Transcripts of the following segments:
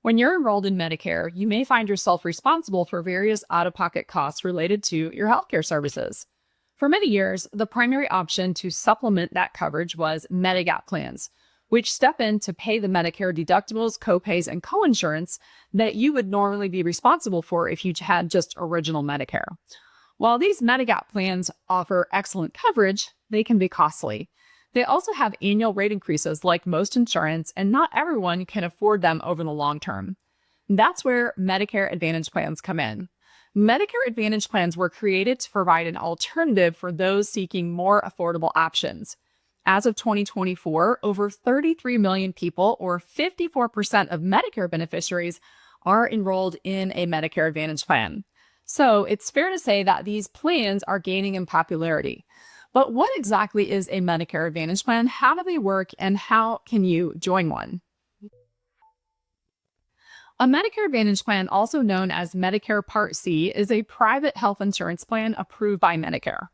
When you're enrolled in Medicare, you may find yourself responsible for various out of pocket costs related to your healthcare services. For many years, the primary option to supplement that coverage was Medigap plans, which step in to pay the Medicare deductibles, copays, and coinsurance that you would normally be responsible for if you had just original Medicare. While these Medigap plans offer excellent coverage, they can be costly. They also have annual rate increases like most insurance, and not everyone can afford them over the long term. That's where Medicare Advantage plans come in. Medicare Advantage plans were created to provide an alternative for those seeking more affordable options. As of 2024, over 33 million people, or 54% of Medicare beneficiaries, are enrolled in a Medicare Advantage plan. So it's fair to say that these plans are gaining in popularity. But what exactly is a Medicare Advantage plan? How do they work, and how can you join one? A Medicare Advantage plan, also known as Medicare Part C, is a private health insurance plan approved by Medicare.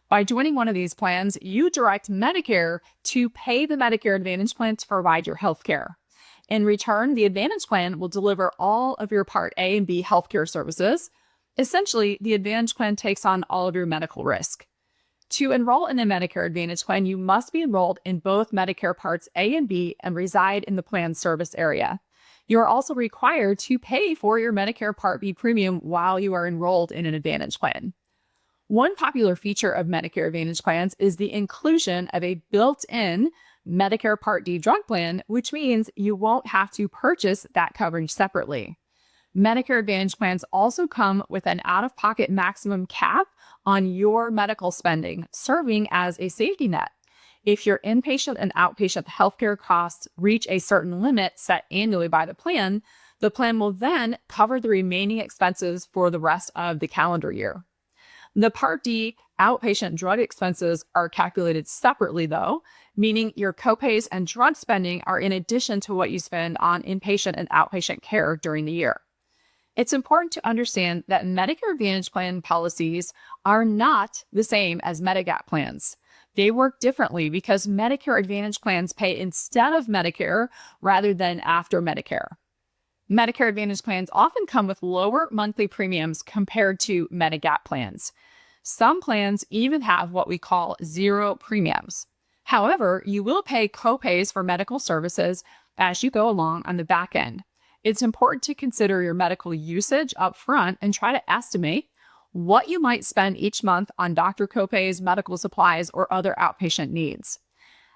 By joining one of these plans, you direct Medicare to pay the Medicare Advantage plan to provide your health care. In return, the Advantage plan will deliver all of your Part A and B healthcare services. Essentially, the Advantage plan takes on all of your medical risk. To enroll in a Medicare Advantage plan, you must be enrolled in both Medicare Parts A and B and reside in the plan's service area. You are also required to pay for your Medicare Part B premium while you are enrolled in an Advantage plan. One popular feature of Medicare Advantage plans is the inclusion of a built-in Medicare Part D drug plan, which means you won't have to purchase that coverage separately. Medicare Advantage plans also come with an out-of-pocket maximum cap on your medical spending, serving as a safety net. If your inpatient and outpatient healthcare costs reach a certain limit set annually by the plan will then cover the remaining expenses for the rest of the calendar year. The Part D outpatient drug expenses are calculated separately, though, meaning your copays and drug spending are in addition to what you spend on inpatient and outpatient care during the year. It's important to understand that Medicare Advantage plan policies are not the same as Medigap plans. They work differently because Medicare Advantage plans pay instead of Medicare rather than after Medicare. Medicare Advantage plans often come with lower monthly premiums compared to Medigap plans. Some plans even have what we call zero premiums. However, you will pay copays for medical services as you go along on the back end. It's important to consider your medical usage up front and try to estimate what you might spend each month on doctor copays, medical supplies, or other outpatient needs.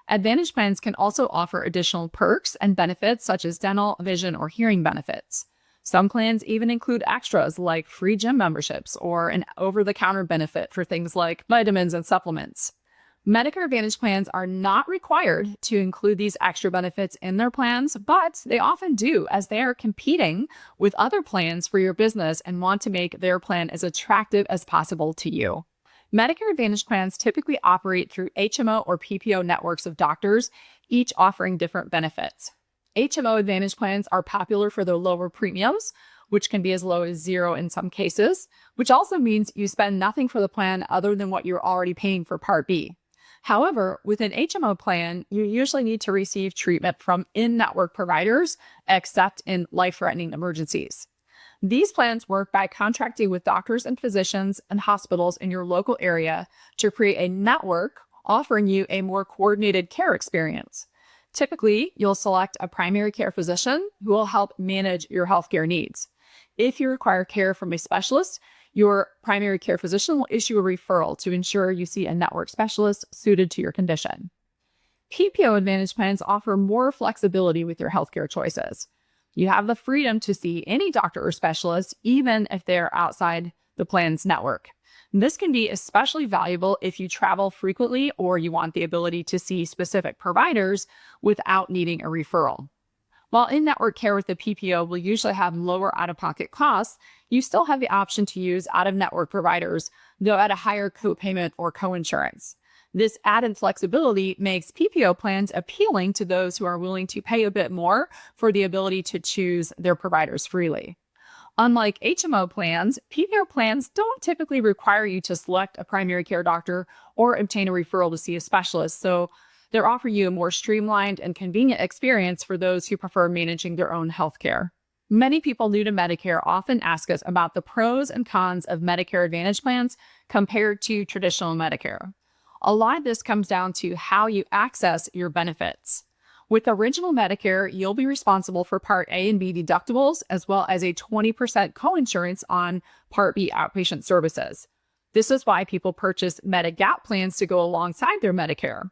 Advantage plans can also offer additional perks and benefits such as dental, vision, or hearing benefits. Some plans even include extras like free gym memberships or an over-the-counter benefit for things like vitamins and supplements. Medicare Advantage plans are not required to include these extra benefits in their plans, but they often do as they are competing with other plans for your business and want to make their plan as attractive as possible to you. Medicare Advantage plans typically operate through HMO or PPO networks of doctors, each offering different benefits. HMO Advantage plans are popular for their lower premiums, which can be as low as zero in some cases, which also means you spend nothing for the plan other than what you're already paying for Part B. However, with an HMO plan, you usually need to receive treatment from in-network providers, except in life-threatening emergencies. These plans work by contracting with doctors and physicians and hospitals in your local area to create a network offering you a more coordinated care experience. Typically, you'll select a primary care physician who will help manage your healthcare needs. If you require care from a specialist, your primary care physician will issue a referral to ensure you see a network specialist suited to your condition. PPO Advantage plans offer more flexibility with your healthcare choices. You have the freedom to see any doctor or specialist, even if they're outside the plan's network. This can be especially valuable if you travel frequently or you want the ability to see specific providers without needing a referral. While in-network care with the PPO will usually have lower out-of-pocket costs, you still have the option to use out-of-network providers, though at a higher copayment or coinsurance. This added flexibility makes PPO plans appealing to those who are willing to pay a bit more for the ability to choose their providers freely. Unlike HMO plans, PPO plans don't typically require you to select a primary care doctor or obtain a referral to see a specialist, so they offer you a more streamlined and convenient experience for those who prefer managing their own healthcare. Many people new to Medicare often ask us about the pros and cons of Medicare Advantage plans compared to traditional Medicare. A lot of this comes down to how you access your benefits. With original Medicare, you'll be responsible for Part A and B deductibles, as well as a 20% coinsurance on Part B outpatient services. This is why people purchase Medigap plans to go alongside their Medicare.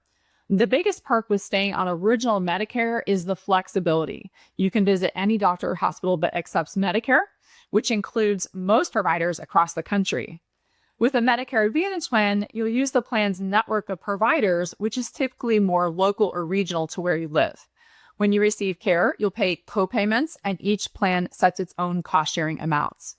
The biggest perk with staying on original Medicare is the flexibility. You can visit any doctor or hospital that accepts Medicare, which includes most providers across the country. With a Medicare Advantage plan, you'll use the plan's network of providers, which is typically more local or regional to where you live. When you receive care, you'll pay co-payments, and each plan sets its own cost-sharing amounts.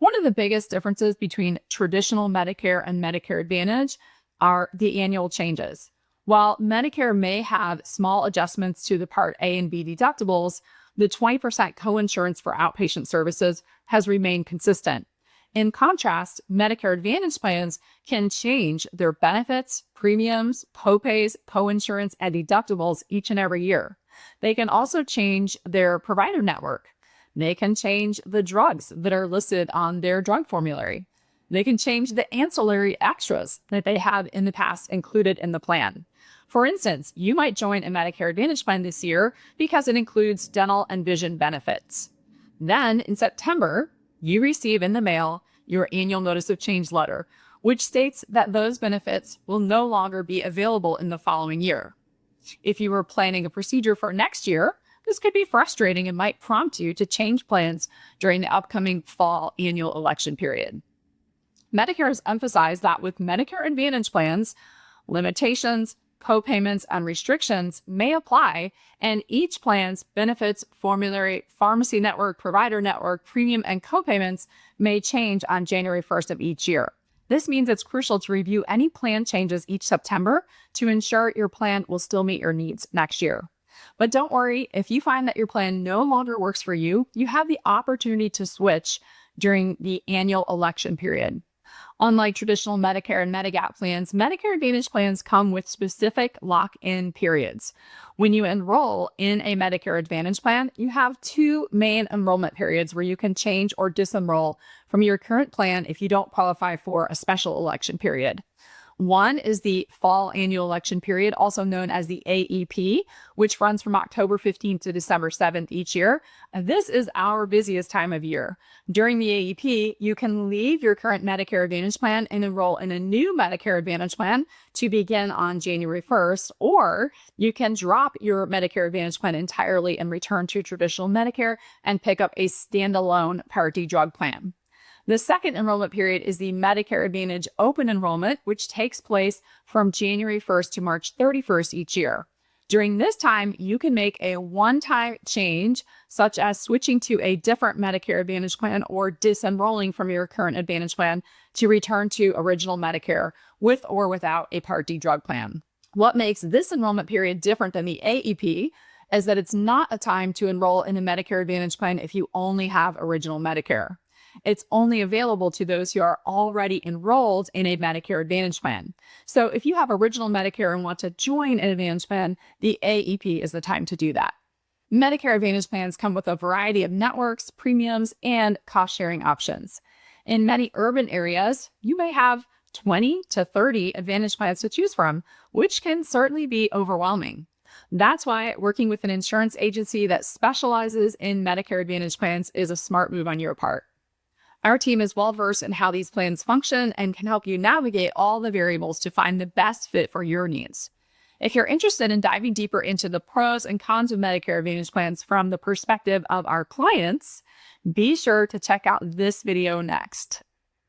One of the biggest differences between traditional Medicare and Medicare Advantage are the annual changes. While Medicare may have small adjustments to the Part A and B deductibles, the 20% coinsurance for outpatient services has remained consistent. In contrast, Medicare Advantage plans can change their benefits, premiums, copays, coinsurance, and deductibles each and every year. They can also change their provider network. They can change the drugs that are listed on their drug formulary. They can change the ancillary extras that they have in the past included in the plan. For instance, you might join a Medicare Advantage plan this year because it includes dental and vision benefits. Then, in September, you receive in the mail your annual notice of change letter, which states that those benefits will no longer be available in the following year. If you were planning a procedure for next year, this could be frustrating and might prompt you to change plans during the upcoming fall annual election period. Medicare has emphasized that with Medicare Advantage plans, limitations, co-payments, and restrictions may apply, and each plan's benefits, formulary, pharmacy network, provider network, premium, and co-payments may change on January 1st of each year. This means it's crucial to review any plan changes each September to ensure your plan will still meet your needs next year. But don't worry, if you find that your plan no longer works for you, you have the opportunity to switch during the annual election period. Unlike traditional Medicare and Medigap plans, Medicare Advantage plans come with specific lock-in periods. When you enroll in a Medicare Advantage plan, you have two main enrollment periods where you can change or disenroll from your current plan if you don't qualify for a special election period. One is the fall annual election period, also known as the AEP, which runs from October 15th to December 7th each year. And this is our busiest time of year. During the AEP, you can leave your current Medicare Advantage plan and enroll in a new Medicare Advantage plan to begin on January 1st, or you can drop your Medicare Advantage plan entirely and return to traditional Medicare and pick up a standalone Part D drug plan. The second enrollment period is the Medicare Advantage open enrollment, which takes place from January 1st to March 31st each year. During this time, you can make a one-time change, such as switching to a different Medicare Advantage plan or disenrolling from your current Advantage plan to return to original Medicare with or without a Part D drug plan. What makes this enrollment period different than the AEP is that it's not a time to enroll in a Medicare Advantage plan if you only have original Medicare. It's only available to those who are already enrolled in a Medicare Advantage plan. So if you have original Medicare and want to join an Advantage plan, the AEP is the time to do that. Medicare Advantage plans come with a variety of networks, premiums, and cost-sharing options. In many urban areas, you may have 20 to 30 Advantage plans to choose from, which can certainly be overwhelming. That's why working with an insurance agency that specializes in Medicare Advantage plans is a smart move on your part. Our team is well-versed in how these plans function and can help you navigate all the variables to find the best fit for your needs. If you're interested in diving deeper into the pros and cons of Medicare Advantage plans from the perspective of our clients, be sure to check out this video next.